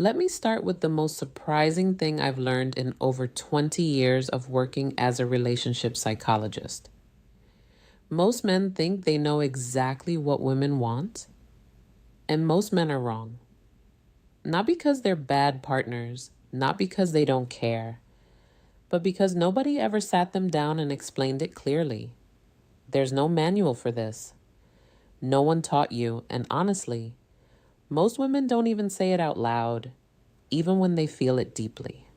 Let me start with the most surprising thing I've learned in over 20 years of working as a relationship psychologist. Most men think they know exactly what women want, and most men are wrong. Not because they're bad partners, not because they don't care, but because nobody ever sat them down and explained it clearly. There's no manual for this. No one taught you, and honestly, most women don't even say it out loud, even when they feel it deeply.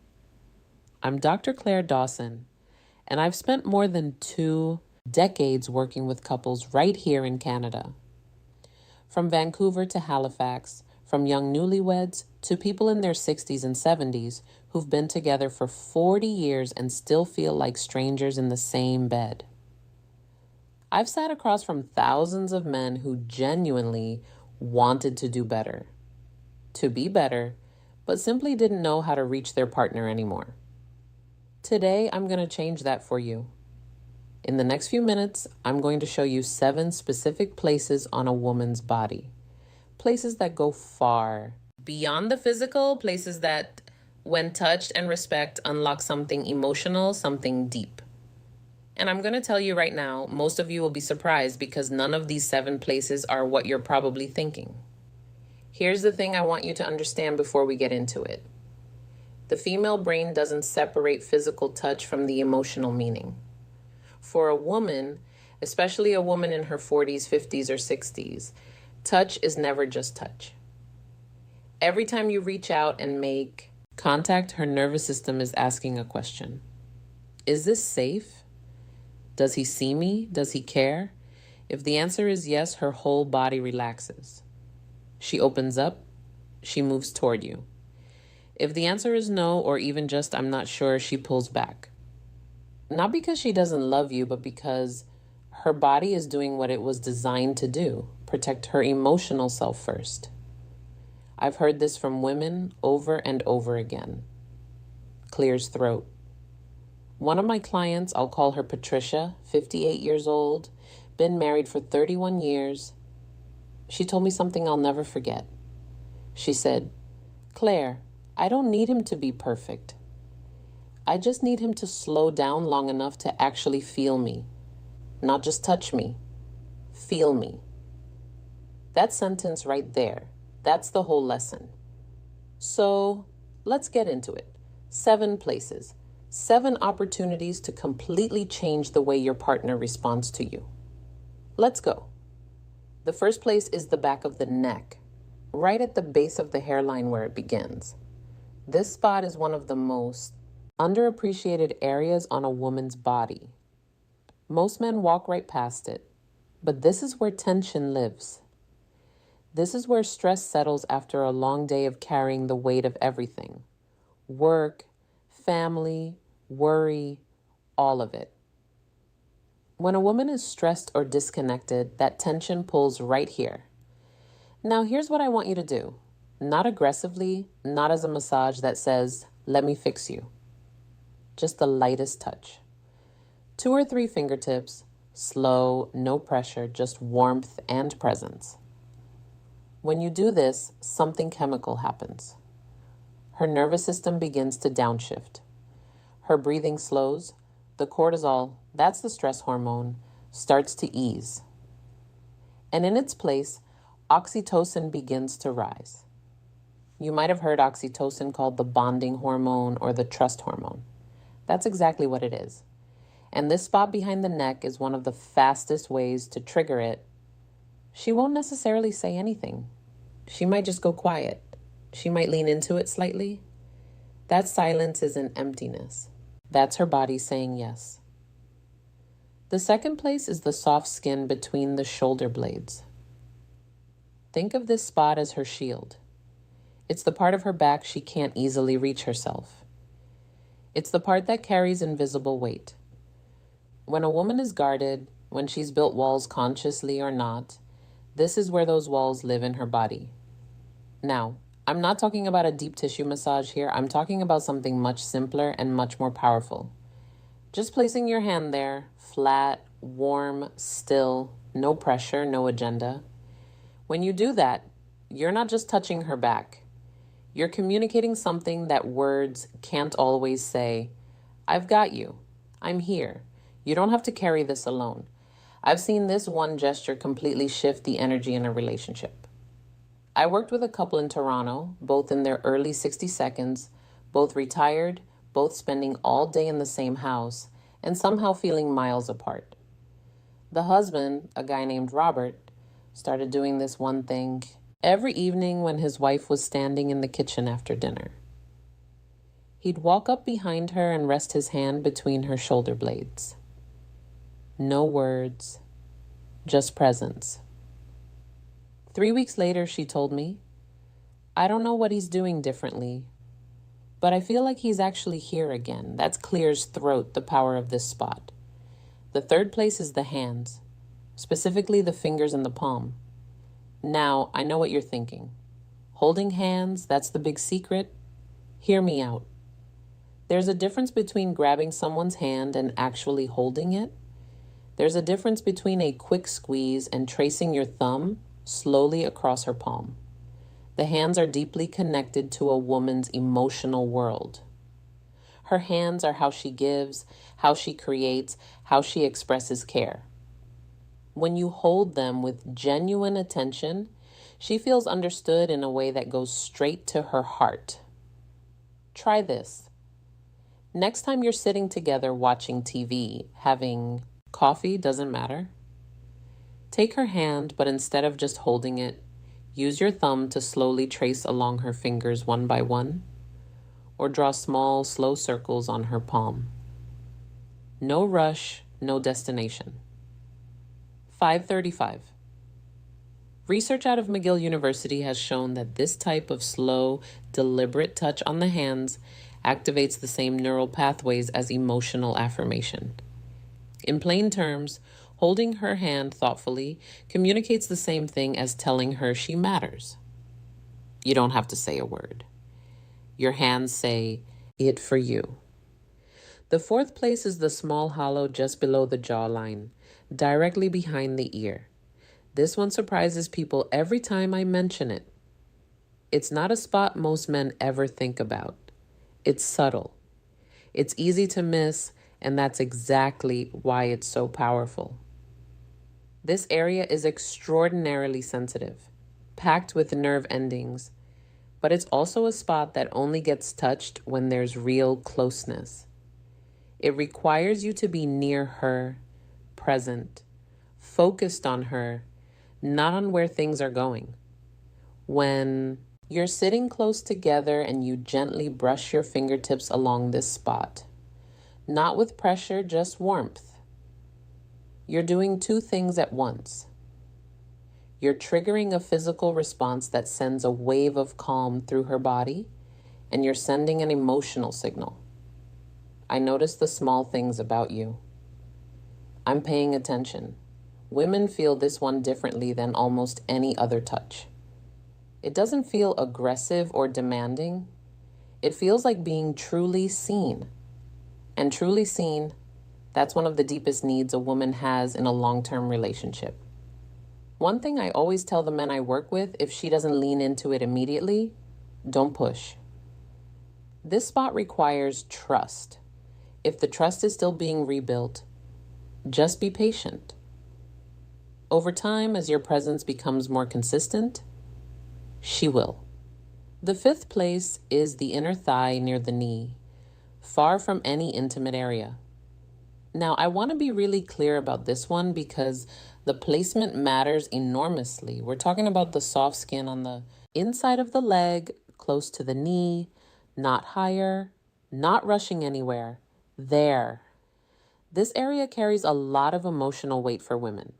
I'm Dr. Claire Dawson, and I've spent more than 2 decades working with couples right here in Canada. From Vancouver to Halifax, from young newlyweds to people in their 60s and 70s who've been together for 40 years and still feel like strangers in the same bed. I've sat across from thousands of men who genuinely wanted to do better, to be better, but simply didn't know how to reach their partner anymore. Today, I'm going to change that for you. In the next few minutes, I'm going to show you 7 specific places on a woman's body. Places that go far beyond the physical, places that, when touched and respect, unlock something emotional, something deep. And I'm going to tell you right now, most of you will be surprised because none of these 7 places are what you're probably thinking. Here's the thing I want you to understand before we get into it. The female brain doesn't separate physical touch from the emotional meaning. For a woman, especially a woman in her 40s, 50s, or 60s, touch is never just touch. Every time you reach out and make contact, her nervous system is asking a question. Is this safe? Does he see me? Does he care? If the answer is yes, her whole body relaxes. She opens up. She moves toward you. If the answer is no, or even just I'm not sure, she pulls back. Not because she doesn't love you, but because her body is doing what it was designed to do, protect her emotional self first. I've heard this from women over and over again. Clears throat. One of my clients, I'll call her Patricia, 58 years old, been married for 31 years. She told me something I'll never forget. She said, "Claire, I don't need him to be perfect. I just need him to slow down long enough to actually feel me. Not just touch me. Feel me." That sentence right there, that's the whole lesson. So let's get into it. 7 places. 7 opportunities to completely change the way your partner responds to you. Let's go. The first place is the back of the neck, right at the base of the hairline where it begins. This spot is one of the most underappreciated areas on a woman's body. Most men walk right past it, but this is where tension lives. This is where stress settles after a long day of carrying the weight of everything. Work, family, worry, all of it. When a woman is stressed or disconnected, that tension pulls right here. Now, here's what I want you to do. Not aggressively, not as a massage that says, "Let me fix you." Just the lightest touch. 2 or 3 fingertips, slow, no pressure, just warmth and presence. When you do this, something chemical happens. Her nervous system begins to downshift. Her breathing slows. The cortisol, that's the stress hormone, starts to ease. And in its place, oxytocin begins to rise. You might have heard oxytocin called the bonding hormone or the trust hormone. That's exactly what it is. And this spot behind the neck is one of the fastest ways to trigger it. She won't necessarily say anything. She might just go quiet. She might lean into it slightly. That silence is an emptiness. That's her body saying yes. The second place is the soft skin between the shoulder blades. Think of this spot as her shield. It's the part of her back she can't easily reach herself. It's the part that carries invisible weight. When a woman is guarded, when she's built walls consciously or not, this is where those walls live in her body. Now, I'm not talking about a deep tissue massage here. I'm talking about something much simpler and much more powerful. Just placing your hand there, flat, warm, still, no pressure, no agenda. When you do that, you're not just touching her back. You're communicating something that words can't always say. I've got you. I'm here. You don't have to carry this alone. I've seen this one gesture completely shift the energy in a relationship. I worked with a couple in Toronto, both in their early 60 seconds, both retired, both spending all day in the same house, and somehow feeling miles apart. The husband, a guy named Robert, started doing this one thing every evening when his wife was standing in the kitchen after dinner. He'd walk up behind her and rest his hand between her shoulder blades. No words, just presence. 3 weeks later, she told me, I don't know what he's doing differently, but I feel like he's actually here again. That's clears throat, the power of this spot. The third place is the hands, specifically the fingers and the palm. Now, I know what you're thinking. Holding hands, that's the big secret. Hear me out. There's a difference between grabbing someone's hand and actually holding it. There's a difference between a quick squeeze and tracing your thumb slowly across her palm. The hands are deeply connected to a woman's emotional world. Her hands are how she gives, how she creates, how she expresses care. When you hold them with genuine attention, she feels understood in a way that goes straight to her heart. Try this. Next time you're sitting together watching TV, having coffee, doesn't matter. Take her hand, but instead of just holding it, use your thumb to slowly trace along her fingers one by one, or draw small, slow circles on her palm. No rush, no destination. 535. Research out of McGill University has shown that this type of slow, deliberate touch on the hands activates the same neural pathways as emotional affirmation. In plain terms, holding her hand thoughtfully communicates the same thing as telling her she matters. You don't have to say a word. Your hands say, it for you. The fourth place is the small hollow just below the jawline, directly behind the ear. This one surprises people every time I mention it. It's not a spot most men ever think about. It's subtle. It's easy to miss, and that's exactly why it's so powerful. This area is extraordinarily sensitive, packed with nerve endings, but it's also a spot that only gets touched when there's real closeness. It requires you to be near her, present, focused on her, not on where things are going. When you're sitting close together and you gently brush your fingertips along this spot, not with pressure, just warmth. You're doing two things at once. You're triggering a physical response that sends a wave of calm through her body, and you're sending an emotional signal. I notice the small things about you. I'm paying attention. Women feel this one differently than almost any other touch. It doesn't feel aggressive or demanding. It feels like being truly seen. And truly seen, that's one of the deepest needs a woman has in a long-term relationship. One thing I always tell the men I work with, if she doesn't lean into it immediately, don't push. This spot requires trust. If the trust is still being rebuilt, just be patient. Over time, as your presence becomes more consistent, she will. The fifth place is the inner thigh near the knee, far from any intimate area. Now, I want to be really clear about this one because the placement matters enormously. We're talking about the soft skin on the inside of the leg, close to the knee, not higher, not rushing anywhere. There. This area carries a lot of emotional weight for women,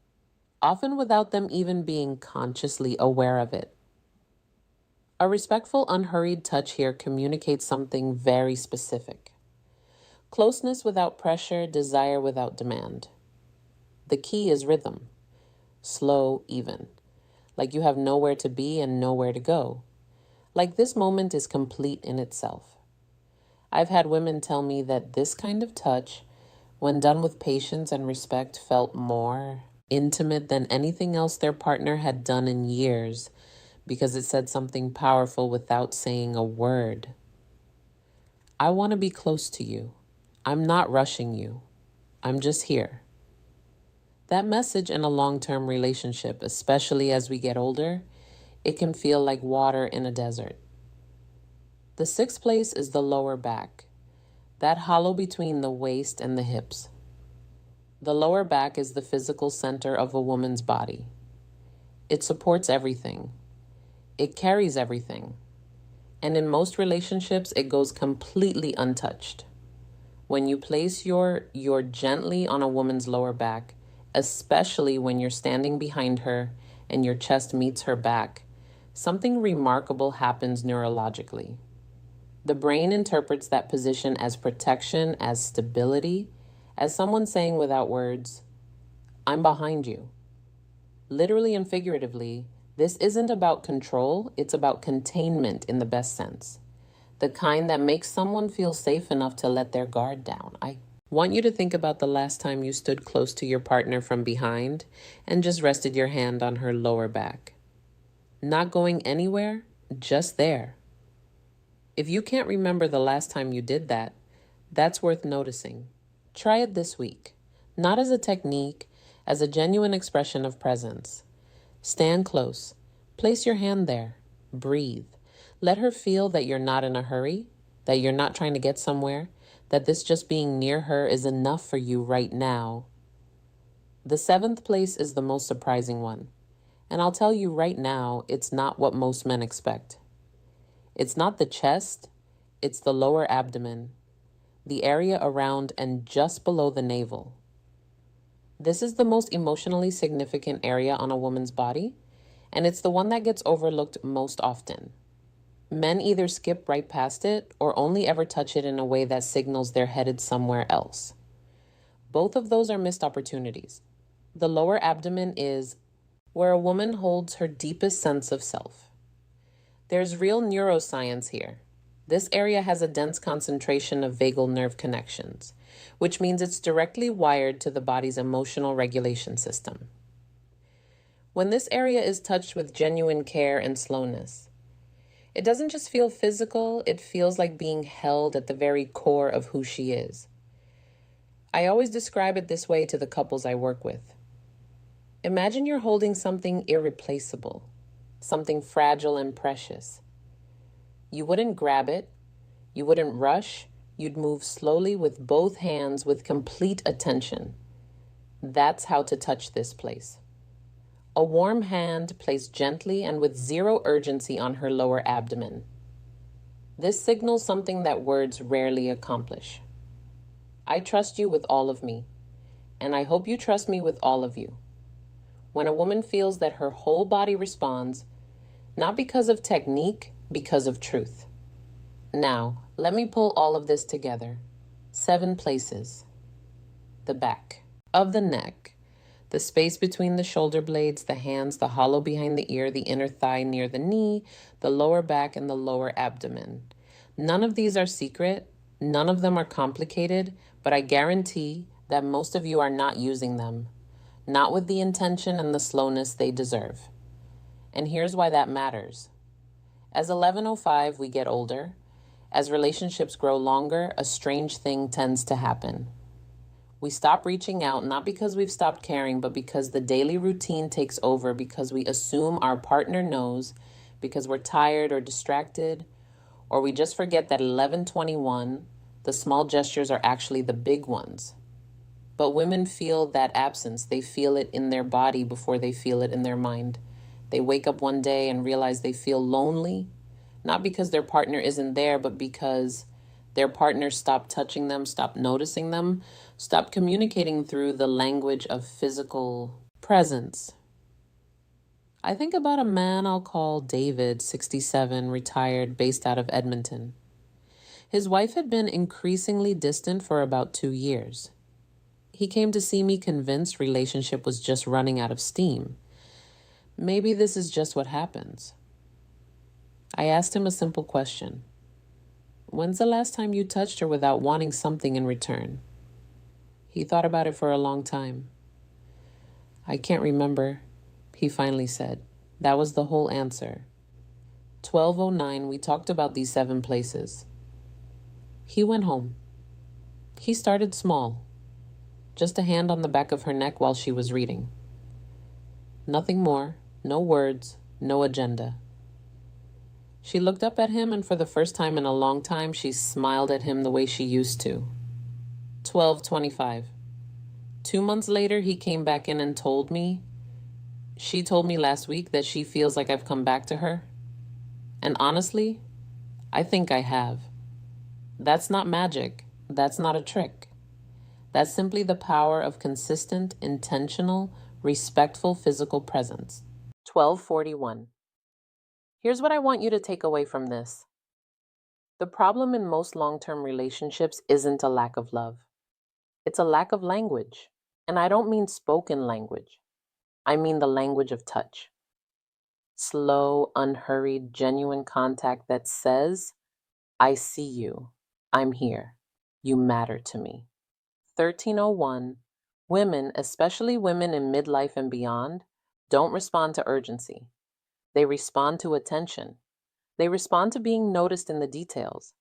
often without them even being consciously aware of it. A respectful, unhurried touch here communicates something very specific. Closeness without pressure, desire without demand. The key is rhythm. Slow, even. Like you have nowhere to be and nowhere to go. Like this moment is complete in itself. I've had women tell me that this kind of touch, when done with patience and respect, felt more intimate than anything else their partner had done in years because it said something powerful without saying a word. I want to be close to you. I'm not rushing you. I'm just here. That message in a long-term relationship, especially as we get older, it can feel like water in a desert. The sixth place is the lower back, that hollow between the waist and the hips. The lower back is the physical center of a woman's body. It supports everything. It carries everything. And in most relationships, it goes completely untouched. When you place your gently on a woman's lower back, especially when you're standing behind her and your chest meets her back, something remarkable happens neurologically. The brain interprets that position as protection, as stability, as someone saying without words, I'm behind you. Literally and figuratively, this isn't about control, it's about containment in the best sense. The kind that makes someone feel safe enough to let their guard down. I want you to think about the last time you stood close to your partner from behind and just rested your hand on her lower back. Not going anywhere, just there. If you can't remember the last time you did that, that's worth noticing. Try it this week, not as a technique, as a genuine expression of presence. Stand close, place your hand there, breathe. Let her feel that you're not in a hurry, that you're not trying to get somewhere, that this just being near her is enough for you right now. The seventh place is the most surprising one. And I'll tell you right now, it's not what most men expect. It's not the chest, it's the lower abdomen, the area around and just below the navel. This is the most emotionally significant area on a woman's body, and it's the one that gets overlooked most often. Men either skip right past it or only ever touch it in a way that signals they're headed somewhere else. Both of those are missed opportunities. The lower abdomen is where a woman holds her deepest sense of self. There's real neuroscience here. This area has a dense concentration of vagal nerve connections, which means it's directly wired to the body's emotional regulation system. When this area is touched with genuine care and slowness, it doesn't just feel physical, it feels like being held at the very core of who she is. I always describe it this way to the couples I work with. Imagine you're holding something irreplaceable, something fragile and precious. You wouldn't grab it, you wouldn't rush, you'd move slowly with both hands with complete attention. That's how to touch this place. A warm hand placed gently and with zero urgency on her lower abdomen. This signals something that words rarely accomplish. I trust you with all of me, and I hope you trust me with all of you. When a woman feels that her whole body responds, not because of technique, because of truth. Now, let me pull all of this together. 7 places. The back of the neck, the space between the shoulder blades, the hands, the hollow behind the ear, the inner thigh near the knee, the lower back, and the lower abdomen. None of these are secret. None of them are complicated, but I guarantee that most of you are not using them, not with the intention and the slowness they deserve. And here's why that matters. As 11:05, we get older. As relationships grow longer, a strange thing tends to happen. We stop reaching out, not because we've stopped caring, but because the daily routine takes over, because we assume our partner knows, because we're tired or distracted, or we just forget that 11:21, the small gestures are actually the big ones. But women feel that absence. They feel it in their body before they feel it in their mind. They wake up one day and realize they feel lonely, not because their partner isn't there, but because their partner stopped touching them, stopped noticing them, stopped communicating through the language of physical presence. I think about a man I'll call David, 67, retired, based out of Edmonton. His wife had been increasingly distant for about 2 years. He came to see me convinced relationship was just running out of steam. Maybe this is just what happens. I asked him a simple question. When's the last time you touched her without wanting something in return? He thought about it for a long time. I can't remember, he finally said. That was the whole answer. 12:09, we talked about these 7 places. He went home. He started small, just a hand on the back of her neck while she was reading. Nothing more, no words, no agenda. She looked up at him, and for the first time in a long time, she smiled at him the way she used to. 12:25. 2 months later, he came back in and told me, she told me last week that she feels like I've come back to her. And honestly, I think I have. That's not magic. That's not a trick. That's simply the power of consistent, intentional, respectful physical presence. 12:41. Here's what I want you to take away from this. The problem in most long-term relationships isn't a lack of love. It's a lack of language. And I don't mean spoken language. I mean the language of touch. Slow, unhurried, genuine contact that says, I see you. I'm here. You matter to me. 13:01. Women, especially women in midlife and beyond, don't respond to urgency. They respond to attention. They respond to being noticed in the details.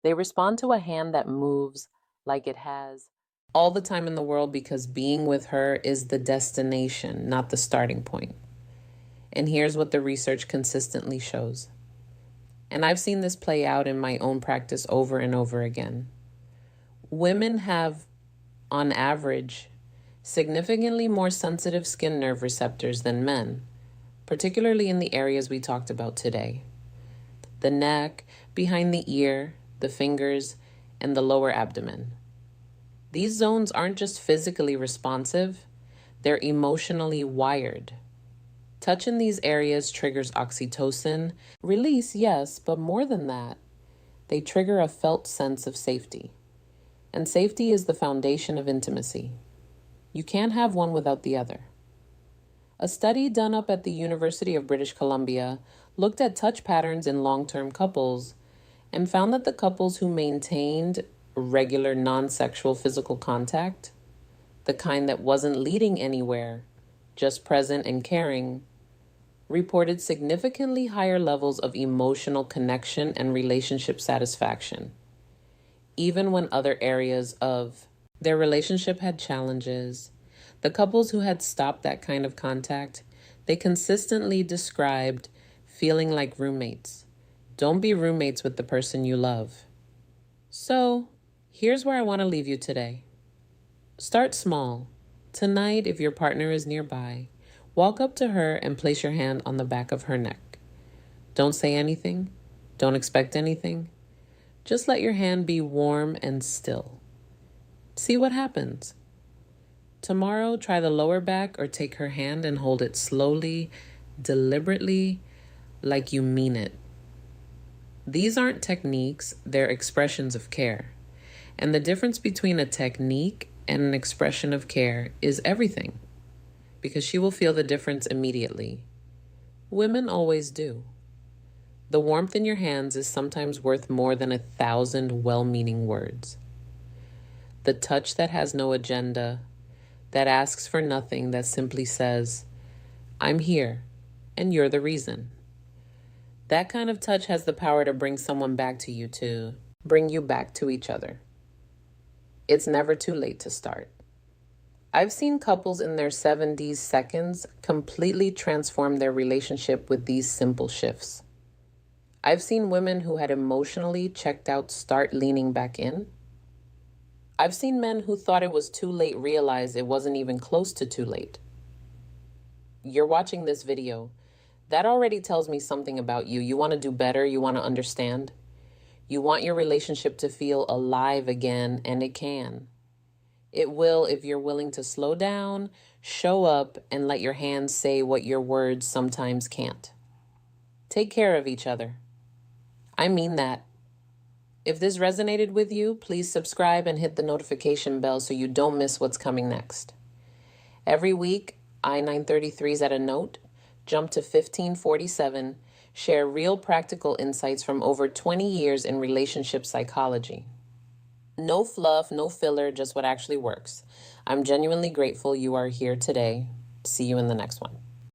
They respond to a hand that moves like it has all the time in the world, because being with her is the destination, not the starting point. And here's what the research consistently shows. And I've seen this play out in my own practice over and over again. Women have, on average, significantly more sensitive skin nerve receptors than men, particularly in the areas we talked about today: the neck, behind the ear, the fingers, and the lower abdomen. These zones aren't just physically responsive, they're emotionally wired. Touch in these areas triggers oxytocin release, yes, but more than that, they trigger a felt sense of safety. And safety is the foundation of intimacy. You can't have one without the other. A study done up at the University of British Columbia looked at touch patterns in long-term couples and found that the couples who maintained regular non-sexual physical contact, the kind that wasn't leading anywhere, just present and caring, reported significantly higher levels of emotional connection and relationship satisfaction, even when other areas of their relationship had challenges. The couples who had stopped that kind of contact, they consistently described feeling like roommates. Don't be roommates with the person you love. So, here's where I want to leave you today. Start small. Tonight, if your partner is nearby, walk up to her and place your hand on the back of her neck. Don't say anything. Don't expect anything. Just let your hand be warm and still. See what happens. Tomorrow, try the lower back or take her hand and hold it slowly, deliberately, like you mean it. These aren't techniques, they're expressions of care. And the difference between a technique and an expression of care is everything, because she will feel the difference immediately. Women always do. The warmth in your hands is sometimes worth more than 1,000 well-meaning words. The touch that has no agenda, that asks for nothing, that simply says, I'm here, and you're the reason. That kind of touch has the power to bring someone back to you, to bring you back to each other. It's never too late to start. I've seen couples in their 70s seconds completely transform their relationship with these simple shifts. I've seen women who had emotionally checked out start leaning back in. I've seen men who thought it was too late realize it wasn't even close to too late. You're watching this video. That already tells me something about you. You want to do better. You want to understand. You want your relationship to feel alive again, and it can. It will if you're willing to slow down, show up, and let your hands say what your words sometimes can't. Take care of each other. I mean that. If this resonated with you, please subscribe and hit the notification bell so you don't miss what's coming next. Every week, I-933's at a note, jump to 1547, share real practical insights from over 20 years in relationship psychology. No fluff, no filler, just what actually works. I'm genuinely grateful you are here today. See you in the next one.